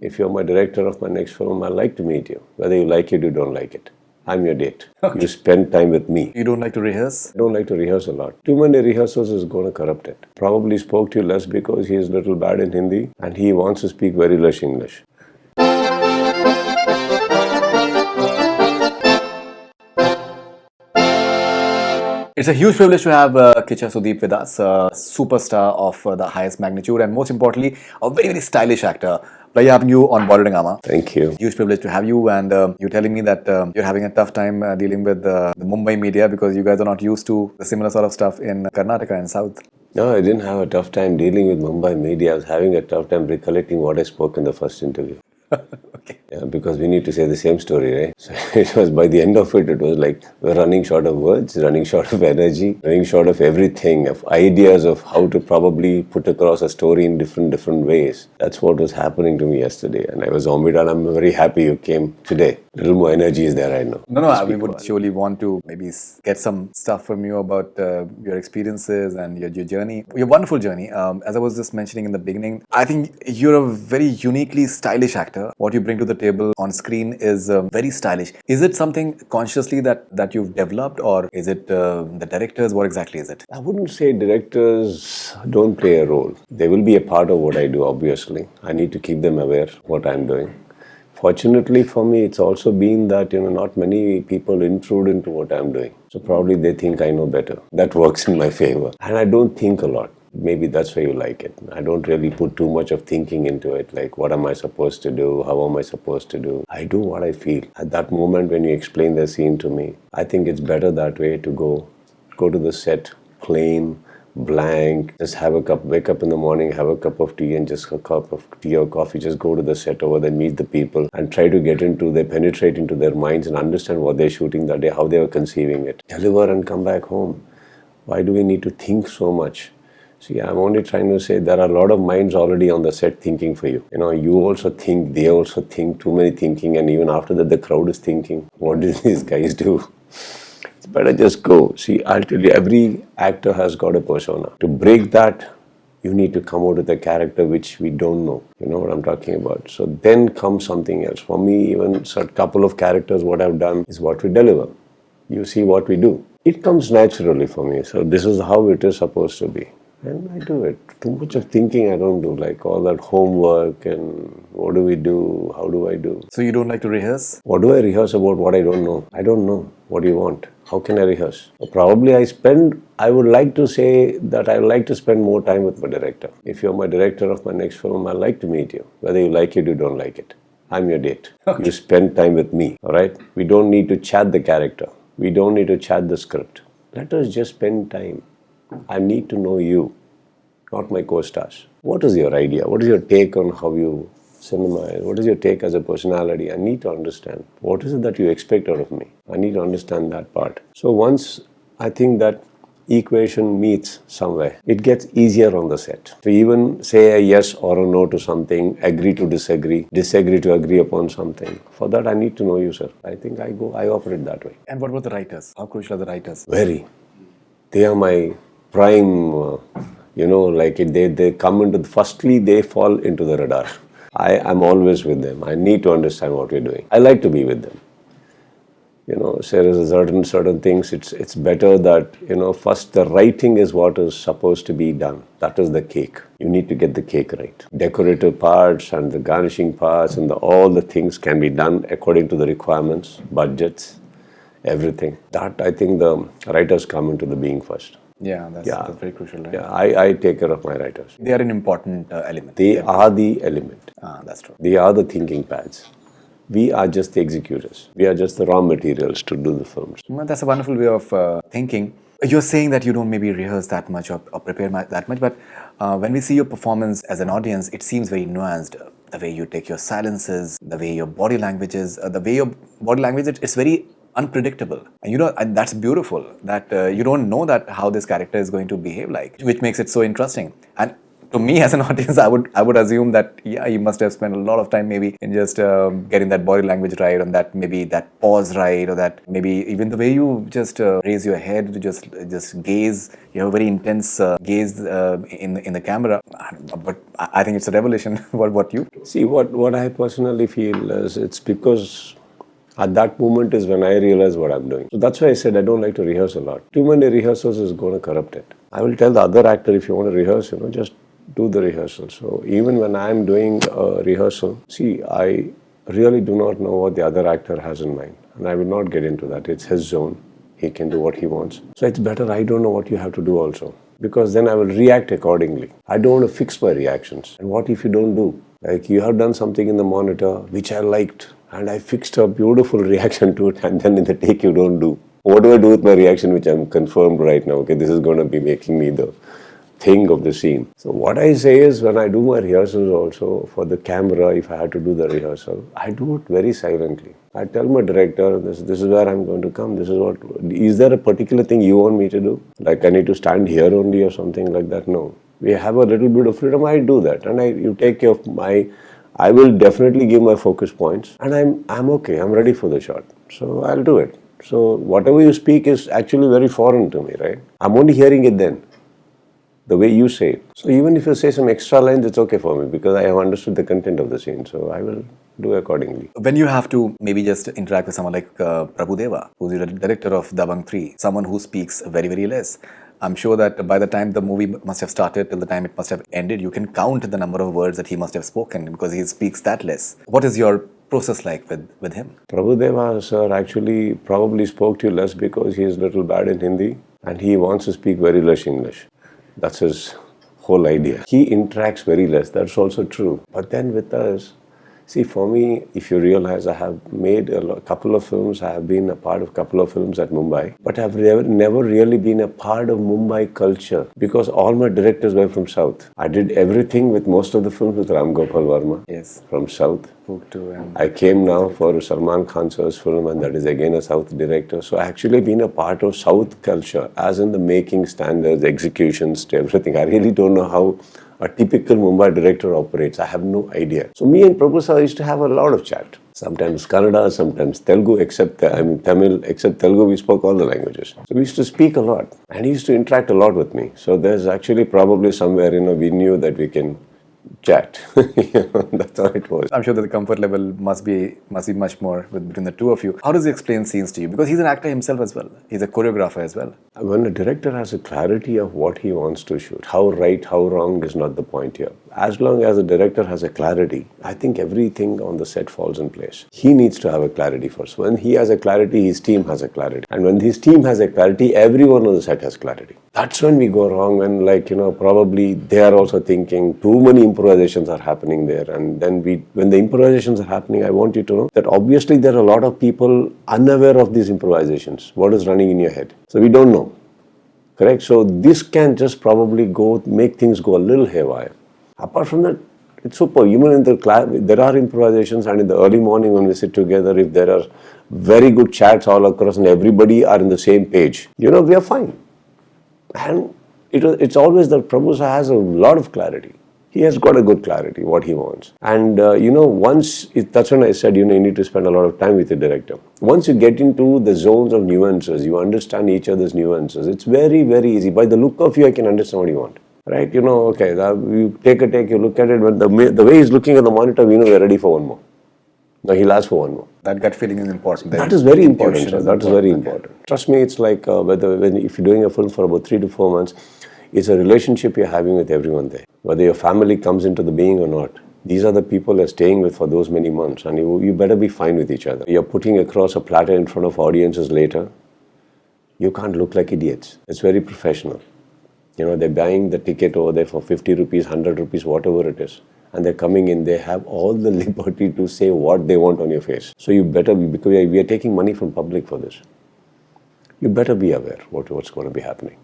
If you're my director of my next film, I'd like to meet you. Whether you like it or don't like it. I'm your date. Okay. You spend time with me. You don't like to rehearse? I don't like to rehearse a lot. Too many rehearsals is going to corrupt it. Probably spoke to you less because he is little bad in Hindi and he wants to speak very less English. It's a huge privilege to have Kichcha Sudeep with us, a superstar of the highest magnitude and most importantly, a very, very stylish actor. Pleasure having you on Bollywood Hungama. Thank you. Huge privilege to have you, and you're telling me that you're having a tough time dealing with the Mumbai media because you guys are not used to the similar sort of stuff in Karnataka and South. No, I didn't have a tough time dealing with Mumbai media. I was having a tough time recollecting what I spoke in the first interview. Okay. Yeah, because we need to say the same story, right? So it was by the end of it, it was like we're running short of words, running short of energy, running short of everything, of ideas of how to probably put across a story in different ways. That's what was happening to me yesterday, and I was zombie and I'm very happy you came today. A little more energy is there, I know. No, we would surely want to maybe get some stuff from you about your experiences and your journey, your wonderful journey. As I was just mentioning in the beginning, I think you're a very uniquely stylish actor. What you bring to the table on screen is very stylish. Is it something consciously that you've developed, or is it the directors? What exactly is it? I wouldn't say directors don't play a role. They will be a part of what I do, obviously. I need to keep them aware of what I'm doing. Fortunately for me, it's also been that, not many people intrude into what I'm doing. So probably they think I know better. That works in my favor. And I don't think a lot. Maybe that's why you like it. I don't really put too much of thinking into it, like what am I supposed to do, how am I supposed to do. I do what I feel. At that moment when you explain the scene to me, I think it's better that way to go to the set, plain, blank, just have a cup, wake up in the morning, have a cup of tea and just a cup of tea or coffee, just go to the set over there, meet the people and try to penetrate into their minds and understand what they're shooting that day, how they were conceiving it. Deliver and come back home. Why do we need to think so much? See, I'm only trying to say there are a lot of minds already on the set thinking for you. You also think, they also think, too many thinking, and even after that, the crowd is thinking, what did these guys do? It's better just go. See, I'll tell you, every actor has got a persona. To break that, you need to come out with a character which we don't know. You know what I'm talking about? So then comes something else. For me, even a couple of characters, what I've done is what we deliver. You see what we do. It comes naturally for me. So this is how it is supposed to be. And I do it. Too much of thinking I don't do, like all that homework and what do we do, how do I do. So you don't like to rehearse? What do I rehearse about what I don't know? I don't know. What do you want? How can I rehearse? Probably I would like to say that I like to spend more time with my director. If you're my director of my next film, I'd like to meet you. Whether you like it or don't like it. I'm your date. Okay. You spend time with me, all right? We don't need to chat the character. We don't need to chat the script. Let us just spend time. I need to know you, not my co-stars. What is your idea? What is your take on how you cinema is? What is your take as a personality? I need to understand. What is it that you expect out of me? I need to understand that part. So once I think that equation meets somewhere, it gets easier on the set. To even say a yes or a no to something, agree to disagree to agree upon something. For that, I need to know you, sir. I think I operate that way. And what about the writers? How crucial are the writers? Very. They are my prime, they come into, firstly, they fall into the radar. I am always with them. I need to understand what we're doing. I like to be with them. There is certain things, it's better that, first the writing is what is supposed to be done. That is the cake. You need to get the cake right. Decorative parts and the garnishing parts and all the things can be done according to the requirements, budgets, everything. That I think the writers come into the being first. Yeah, that's very crucial, right? Yeah, I take care of my writers. They are an important element. They are the element. That's true. They are the thinking pads. We are just the executors. We are just the raw materials to do the films. Well, that's a wonderful way of thinking. You're saying that you don't maybe rehearse that much or prepare that much, but when we see your performance as an audience, it seems very nuanced. The way you take your silences, the way your body language is, it's very unpredictable. And that's beautiful, that you don't know that how this character is going to behave like, which makes it so interesting. And to me as an audience, I would assume that yeah, you must have spent a lot of time maybe in just getting that body language right, and that maybe that pause right, or that maybe even the way you just raise your head to just gaze. You have a very intense gaze in the camera. But I think it's a revelation. What you? See, what I personally feel is it's because at that moment is when I realize what I'm doing. So that's why I said I don't like to rehearse a lot. Too many rehearsals is going to corrupt it. I will tell the other actor, if you want to rehearse, just do the rehearsal. So even when I'm doing a rehearsal, see, I really do not know what the other actor has in mind. And I will not get into that. It's his zone. He can do what he wants. So it's better I don't know what you have to do also. Because then I will react accordingly. I don't want to fix my reactions. And what if you don't do? Like you have done something in the monitor which I liked, and I fixed a beautiful reaction to it, and then in the take you don't do. What do I do with my reaction which I'm confirmed right now? Okay, this is going to be making me the thing of the scene. So what I say is when I do my rehearsals also for the camera, if I had to do the rehearsal, I do it very silently. I tell my director, this is where I'm going to come. This is what, is there a particular thing you want me to do? Like I need to stand here only or something like that? No. We have a little bit of freedom. I do that. And you take care of I will definitely give my focus points. And I'm okay. I'm ready for the shot. So I'll do it. So whatever you speak is actually very foreign to me, right? I'm only hearing it then, the way you say it. So even if you say some extra lines, it's okay for me because I have understood the content of the scene. So I will do accordingly. When you have to maybe just interact with someone like Prabhu Deva, who's the director of Dabangg 3, someone who speaks very, very less, I'm sure that by the time the movie must have started till the time it must have ended, you can count the number of words that he must have spoken because he speaks that less. What is your process like with him? Prabhu Deva, sir, actually probably spoke to you less because he is a little bad in Hindi and he wants to speak very less English. That's his whole idea. He interacts very less. That's also true. But then with us, see, for me, if you realize, I have made a couple of films. I have been a part of a couple of films at Mumbai. But I've never really been a part of Mumbai culture because all my directors were from South. I did everything with most of the films with Ram Gopal Verma. Yes. From South. And I came now for Salman Khan's first film, and that is again a South director. So I actually been a part of South culture, as in the making standards, executions, everything. I really don't know how a typical Mumbai director operates. I have no idea. So me and Prabhu sir used to have a lot of chat. Sometimes Kannada, sometimes Telugu, Tamil, except Telugu, we spoke all the languages. So we used to speak a lot, and he used to interact a lot with me. So there's actually probably somewhere, we knew that we can chat. That's how it was. I'm sure that the comfort level must be much more between the two of you. How does he explain scenes to you? Because he's an actor himself as well. He's a choreographer as well. When a director has a clarity of what he wants to shoot, how right, how wrong is not the point here. As long as the director has a clarity, I think everything on the set falls in place. He needs to have a clarity first. When he has a clarity, his team has a clarity. And when his team has a clarity, everyone on the set has clarity. That's when we go wrong, when probably they are also thinking too many improvisations are happening there. And then when the improvisations are happening, I want you to know that obviously there are a lot of people unaware of these improvisations. What is running in your head? So we don't know. Correct? So this can just probably make things go a little haywire. Apart from that, it's super. Even in the class, there are improvisations, and in the early morning when we sit together, if there are very good chats all across and everybody are in the same page, we are fine. And it's always that Prabhu has a lot of clarity. He has got a good clarity, what he wants. And, that's when I said, you need to spend a lot of time with the director. Once you get into the zones of nuances, you understand each other's nuances, it's very, very easy. By the look of you, I can understand what you want. Right? Okay, you take a take, you look at it, but the way he's looking at the monitor, we know we're ready for one more. Now he'll ask for one more. That gut feeling is important. That is very important, sir. That is very important. Trust me, it's like if you're doing a film for about 3 to 4 months, it's a relationship you're having with everyone there. Whether your family comes into the being or not, these are the people you're staying with for those many months, and you better be fine with each other. You're putting across a platter in front of audiences later. You can't look like idiots. It's very professional. They're buying the ticket over there for 50 rupees, 100 rupees, whatever it is. And they're coming in, they have all the liberty to say what they want on your face. So you better be, because we are taking money from public for this. You better be aware what's going to be happening.